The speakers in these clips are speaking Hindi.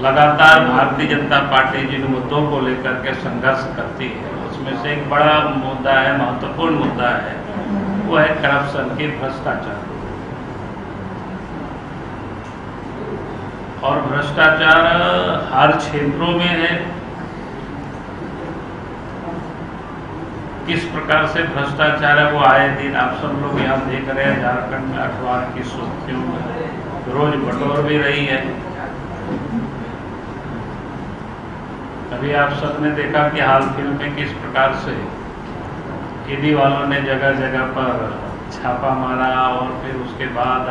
लगातार भारतीय जनता पार्टी जिन मुद्दों को लेकर के संघर्ष करती है उसमें से एक बड़ा मुद्दा है, महत्वपूर्ण मुद्दा है, वो है करप्शन की, भ्रष्टाचार। और भ्रष्टाचार हर क्षेत्रों में है। किस प्रकार से भ्रष्टाचार है वो आए दिन आप सब लोग यहाँ देख रहे हैं। झारखंड में अखबार की सुर्खियों में रोज बटोर भी रही है। अभी आप सबने देखा कि हाल फिल्म में किस प्रकार से ईडी वालों ने जगह जगह पर छापा मारा और फिर उसके बाद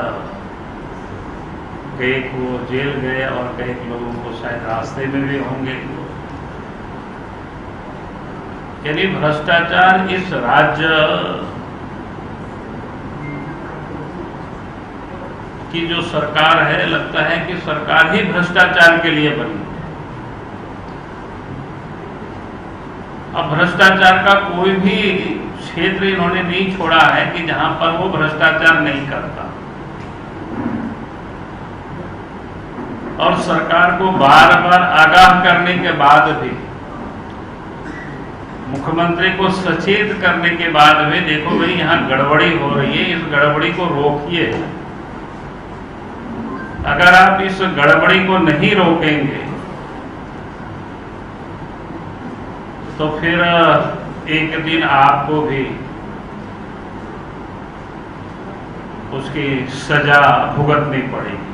कई को जेल गए और कई लोगों को शायद रास्ते में भी होंगे। यानी भ्रष्टाचार इस राज्य की जो सरकार है, लगता है कि सरकार ही भ्रष्टाचार के लिए बनी। अब भ्रष्टाचार का कोई भी क्षेत्र इन्होंने नहीं छोड़ा है कि जहां पर वो भ्रष्टाचार नहीं करता। और सरकार को बार बार आगाह करने के बाद भी, मुख्यमंत्री को सचेत करने के बाद भी, देखो भाई यहां गड़बड़ी हो रही है, इस गड़बड़ी को रोकिए। अगर आप इस गड़बड़ी को नहीं रोकेंगे तो फिर एक दिन आपको भी उसकी सजा भुगतनी पड़ेगी।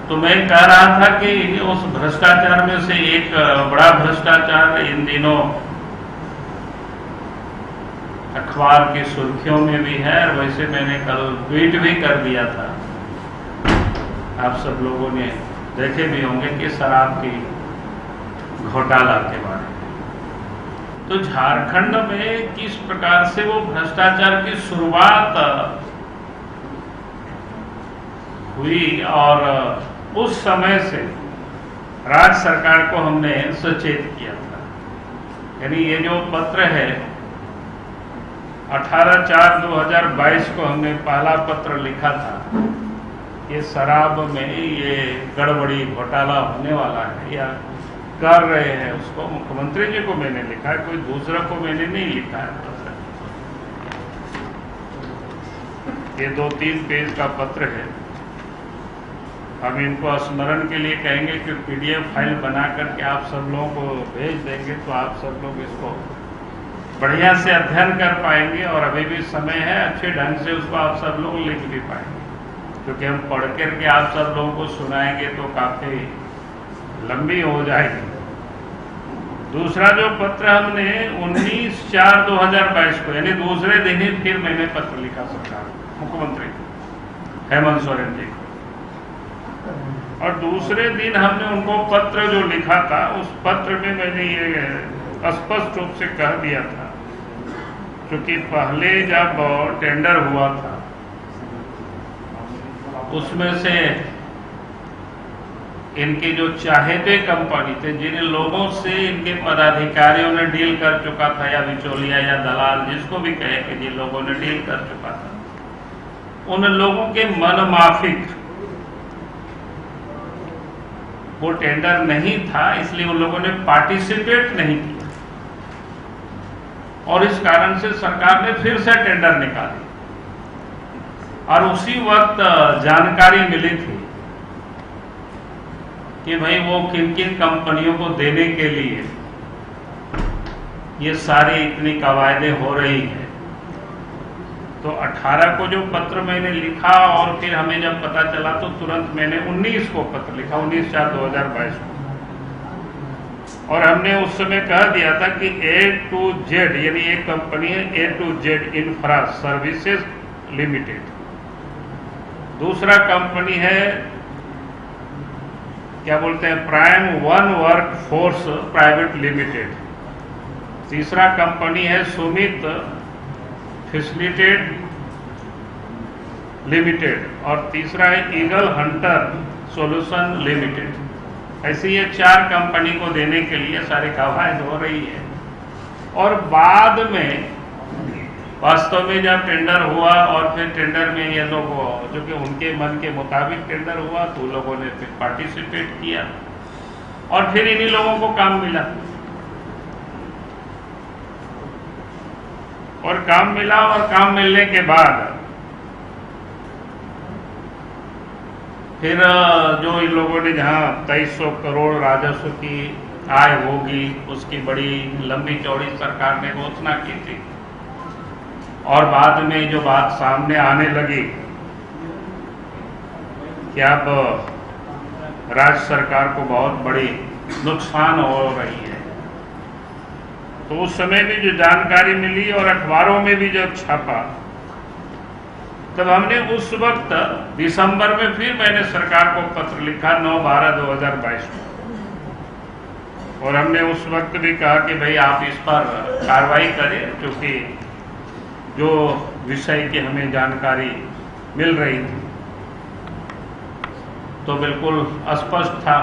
तो मैं कह रहा था कि उस भ्रष्टाचार में से एक बड़ा भ्रष्टाचार इन दिनों अखबार की सुर्खियों में भी है, और वैसे मैंने कल ट्वीट भी कर दिया था। आप सब लोगों ने देखे भी होंगे कि शराब की घोटाला के बारे में। तो झारखंड में किस प्रकार से वो भ्रष्टाचार की शुरुआत हुई, और उस समय से राज्य सरकार को हमने सचेत किया था। यानी ये जो पत्र है 18/4/2022 को हमने पहला पत्र लिखा था, ये शराब में ये गड़बड़ी घोटाला होने वाला है या कर रहे हैं, उसको मुख्यमंत्री जी को मैंने लिखा है, कोई दूसरा को मैंने नहीं लिखा है पत्र। ये 2-3 पेज का पत्र है। हम इनको स्मरण के लिए कहेंगे कि PDF फाइल बना करके आप सब लोगों को भेज देंगे, तो आप सब लोग इसको बढ़िया से अध्ययन कर पाएंगे। और अभी भी समय है, अच्छे ढंग से उसको आप सब लोग लिख भी पाएंगे, क्योंकि हम पढ़ करके आप सब लोगों को सुनाएंगे तो काफी लंबी हो जाएगी। दूसरा जो पत्र हमने 19/4/2022 को, यानी दूसरे दिन ही फिर मैंने पत्र लिखा सरकार, मुख्यमंत्री हेमंत सोरेन जी को, और दूसरे दिन हमने उनको पत्र जो लिखा था, उस पत्र में मैंने ये स्पष्ट रूप से कह दिया था, क्योंकि पहले जब टेंडर हुआ था उसमें से इनके जो चाहेते कंपनी थे, जिन लोगों से इनके पदाधिकारियों ने डील कर चुका था, या बिचौलिया या दलाल जिसको भी कहे कि जिन लोगों ने डील कर चुका था, उन लोगों के मन माफिक वो टेंडर नहीं था, इसलिए उन लोगों ने पार्टिसिपेट नहीं किया, और इस कारण से सरकार ने फिर से टेंडर निकाली। और उसी वक्त जानकारी मिली थी कि भाई वो किन किन कंपनियों को देने के लिए ये सारी इतनी कवायदें हो रही हैं। तो 18 को जो पत्र मैंने लिखा, और फिर हमें जब पता चला तो तुरंत मैंने 19 को पत्र लिखा, 19/4/2022 को, और हमने उस समय कह दिया था कि A to Z, यानी एक कंपनी है A to Z infra services limited, दूसरा कंपनी है क्या बोलते हैं prime one work force private limited, तीसरा कंपनी है सुमित फैसिलिटेड लिमिटेड, और तीसरा है ईगल हंटर सॉल्यूशन लिमिटेड। ऐसे ये 4 कंपनी को देने के लिए सारी कवायद हो रही है। और बाद में वास्तव में जब टेंडर हुआ और फिर टेंडर में ये लोग, जो कि उनके मन के मुताबिक टेंडर हुआ, तो लोगों ने फिर पार्टिसिपेट किया और फिर इन्हीं लोगों को काम मिला। और काम मिलने के बाद फिर जो इन लोगों ने जहां 2300 करोड़ राजस्व की आय होगी, उसकी बड़ी लंबी चौड़ी सरकार ने घोषणा की थी, और बाद में जो बात सामने आने लगी कि अब राज्य सरकार को बहुत बड़ी नुकसान हो रही है, तो उस समय भी जो जानकारी मिली और अखबारों में भी जब छापा, तब हमने उस वक्त दिसंबर में फिर मैंने सरकार को पत्र लिखा 9/12/2022 को, और हमने उस वक्त भी कहा कि भाई आप इस पर कार्रवाई करें, क्योंकि जो विषय की हमें जानकारी मिल रही थी तो बिल्कुल स्पष्ट था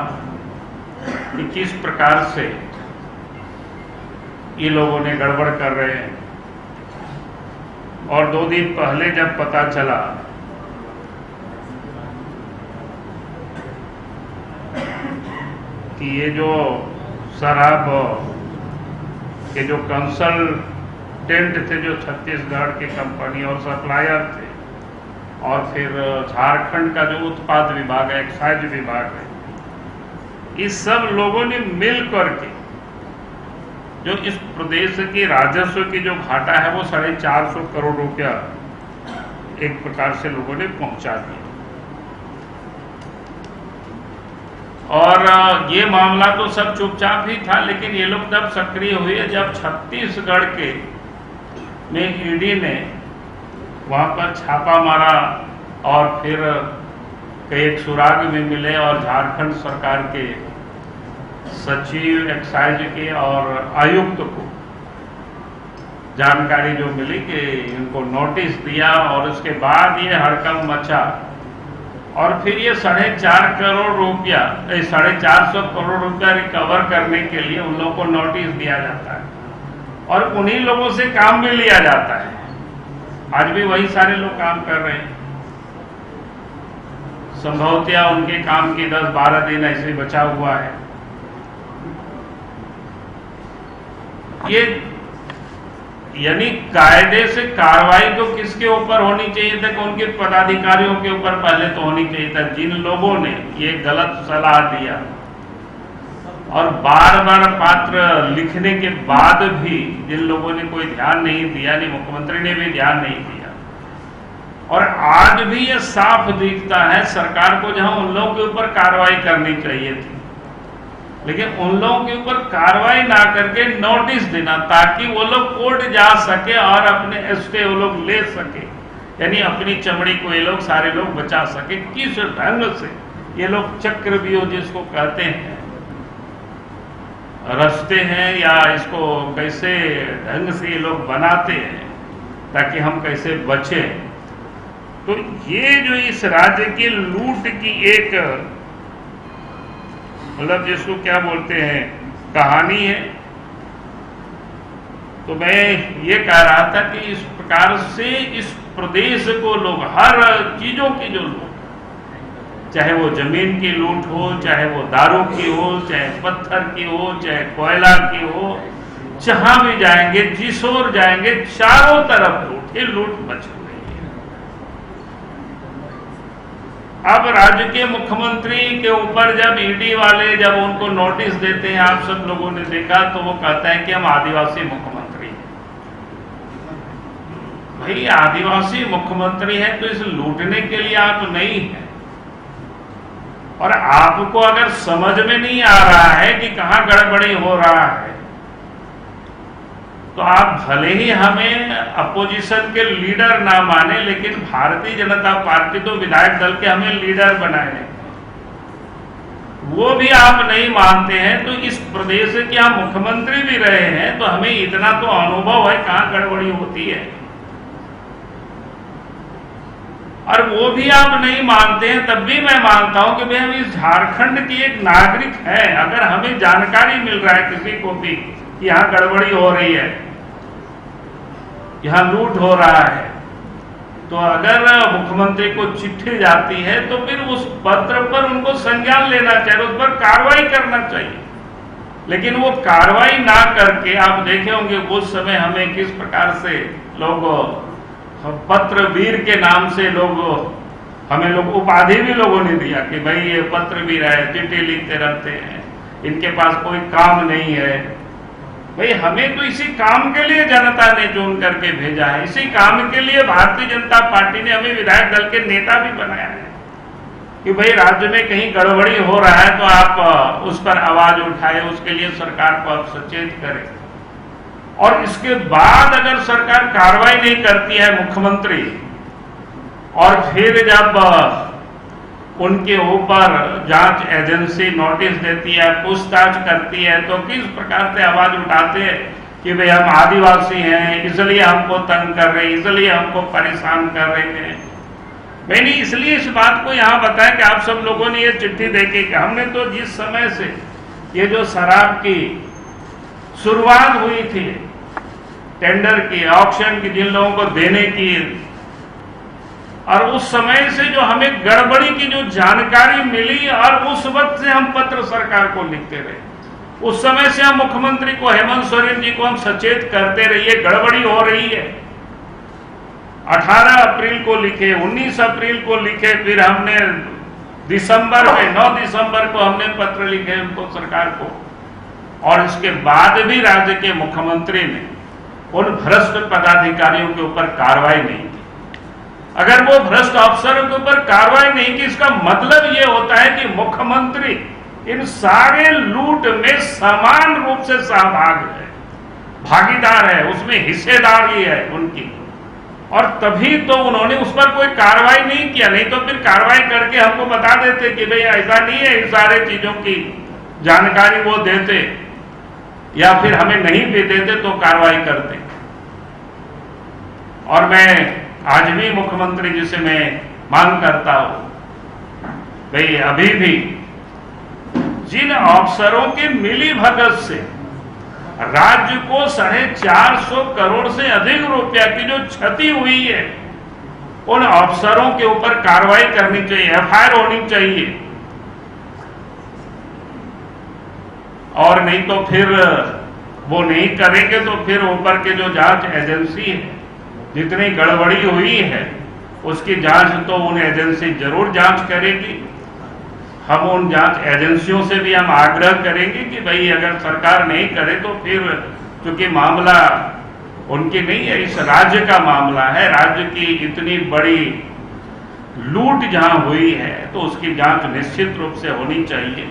कि किस प्रकार से ये लोगों ने गड़बड़ कर रहे हैं। और 2 दिन पहले जब पता चला कि ये जो शराब के जो कंसल्टेंट थे, जो छत्तीसगढ़ की कंपनी और सप्लायर थे, और फिर झारखंड का जो उत्पाद विभाग है, एक्साइज विभाग है, इस सब लोगों ने मिल करके जो इस प्रदेश की राजस्व की जो घाटा है वो 450 करोड़ रुपया एक प्रकार से लोगों ने पहुंचा दिया। और ये मामला तो सब चुपचाप ही था, लेकिन ये लोग तब सक्रिय हुए जब छत्तीसगढ़ के में ईडी ने वहां पर छापा मारा, और फिर कई सुराग भी मिले, और झारखंड सरकार के सचिव एक्साइज के और आयुक्त को जानकारी जो मिली कि इनको नोटिस दिया, और उसके बाद ये हड़कंप मचा, और फिर ये 4.5 करोड़ रुपया, 450 करोड़ रुपया रिकवर करने के लिए उन लोगों को नोटिस दिया जाता है, और उन्हीं लोगों से काम भी लिया जाता है। आज भी वही सारे लोग काम कर रहे हैं। संभवतः उनके काम की 10-12 दिन ऐसे बचा हुआ है। ये यानी कायदे से कार्रवाई तो किसके ऊपर होनी चाहिए था कि उनके पदाधिकारियों के ऊपर पहले तो होनी चाहिए था, जिन लोगों ने ये गलत सलाह दिया और बार बार पात्र लिखने के बाद भी जिन लोगों ने कोई ध्यान नहीं दिया, नहीं मुख्यमंत्री ने भी ध्यान नहीं दिया। और आज भी ये साफ दिखता है सरकार को जहां उन लोगों के ऊपर कार्रवाई करनी चाहिए थी, लेकिन उन लोगों के ऊपर कार्रवाई ना करके नोटिस देना ताकि वो लोग कोर्ट जा सके और अपने स्टे वो लोग ले सके, यानी अपनी चमड़ी को ये लोग सारे लोग बचा सके। किस ढंग से ये लोग चक्रव्यूह जिसको कहते हैं रचते हैं, या इसको कैसे ढंग से ये लोग बनाते हैं ताकि हम कैसे बचे। तो ये जो इस राज्य की लूट की एक मतलब जिसको क्या बोलते हैं कहानी है, तो मैं ये कह रहा था कि इस प्रकार से इस प्रदेश को लोग हर चीजों की जो लूट, चाहे वो जमीन की लूट हो, चाहे वो दारू की हो, चाहे पत्थर की हो, चाहे कोयला की हो, जहां भी जाएंगे, जिस ओर जाएंगे, चारों तरफ लूट ही लूट मच रही है। अब राज्य के मुख्यमंत्री के ऊपर जब ईडी वाले जब उनको नोटिस देते हैं, आप सब लोगों ने देखा, तो वो कहता है कि हम आदिवासी मुख्यमंत्री हैं। भाई आदिवासी मुख्यमंत्री है तो इस लूटने के लिए आप नहीं है। और आपको अगर समझ में नहीं आ रहा है कि कहां गड़बड़ी हो रहा है, तो आप भले ही हमें अपोजिशन के लीडर ना माने, लेकिन भारतीय जनता पार्टी तो विधायक दल के हमें लीडर बनाए, वो भी आप नहीं मानते हैं। तो इस प्रदेश के हम मुख्यमंत्री भी रहे हैं, तो हमें इतना तो अनुभव है कहां गड़बड़ी होती है, और वो भी आप नहीं मानते हैं। तब भी मैं मानता हूं कि भाई हम इस झारखंड की एक नागरिक है, अगर हमें जानकारी मिल रहा है किसी को भी कि यहां गड़बड़ी हो रही है, यहाँ लूट हो रहा है, तो अगर मुख्यमंत्री को चिट्ठी जाती है तो फिर उस पत्र पर उनको संज्ञान लेना चाहिए, उस पर कार्रवाई करना चाहिए। लेकिन वो कार्रवाई ना करके आप देखे होंगे उस समय हमें किस प्रकार से लोग पत्रवीर के नाम से हमें उपाधि भी लोगों ने दिया कि भाई ये पत्रवीर है, चिट्ठी लिखते रहते हैं, इनके पास कोई काम नहीं है। भाई हमें तो इसी काम के लिए जनता ने चुन करके भेजा है, इसी काम के लिए भारतीय जनता पार्टी ने हमें विधायक दल के नेता भी बनाया है कि भाई राज्य में कहीं गड़बड़ी हो रहा है तो आप उस पर आवाज उठाए, उसके लिए सरकार को आप सचेत करें। और इसके बाद अगर सरकार कार्रवाई नहीं करती है मुख्यमंत्री, और फिर जब उनके ऊपर जांच एजेंसी नोटिस देती है, पूछताछ करती है, तो किस प्रकार से आवाज उठाते हैं कि भाई हम आदिवासी हैं इसलिए हमको तंग कर रहे हैं, इसलिए हमको परेशान कर रहे हैं। मैंने इसलिए इस बात को यहां बताया कि आप सब लोगों ने ये चिट्ठी देखी कि हमने तो जिस समय से ये जो शराब की शुरुआत हुई थी, टेंडर की, ऑक्शन की, जिन लोगों को देने की, और उस समय से जो हमें गड़बड़ी की जो जानकारी मिली, और उस वक्त से हम पत्र सरकार को लिखते रहे। उस समय से हम मुख्यमंत्री को, हेमंत सोरेन जी को हम सचेत करते रहिए गड़बड़ी हो रही है। 18 अप्रैल को लिखे, 19 अप्रैल को लिखे, फिर हमने दिसंबर में 9 दिसंबर को हमने पत्र लिखे उनको, सरकार को। और इसके बाद भी राज्य के मुख्यमंत्री ने उन भ्रष्ट पदाधिकारियों के ऊपर कार्रवाई नहीं की। अगर वो भ्रष्ट अफसरों के ऊपर कार्रवाई नहीं की, इसका मतलब ये होता है कि मुख्यमंत्री इन सारे लूट में समान रूप से सहभाग है, भागीदार है, उसमें हिस्सेदारी है उनकी। और तभी तो उन्होंने उस पर कोई कार्रवाई नहीं किया, नहीं तो फिर कार्रवाई करके हमको बता देते कि भाई ऐसा नहीं है, इन सारे चीजों की जानकारी वो देते, या फिर हमें नहीं भी देते तो कार्रवाई करते। और मैं आज भी मुख्यमंत्री जी से मैं मांग करता हूं, भाई अभी भी जिन अफसरों के मिली भगत से राज्य को 450 करोड़ से अधिक रुपया की जो क्षति हुई है, उन अफसरों के ऊपर कार्रवाई करनी चाहिए, एफआईआर होनी चाहिए। और नहीं तो फिर वो नहीं करेंगे तो फिर ऊपर के जो जांच एजेंसी है, जितनी गड़बड़ी हुई है उसकी जांच तो उन एजेंसी जरूर जांच करेगी। हम उन जांच एजेंसियों से भी हम आग्रह करेंगे कि भाई अगर सरकार नहीं करे तो फिर, क्योंकि मामला उनकी नहीं है, इस राज्य का मामला है, राज्य की इतनी बड़ी लूट जहां हुई है तो उसकी जांच निश्चित रूप से होनी चाहिए।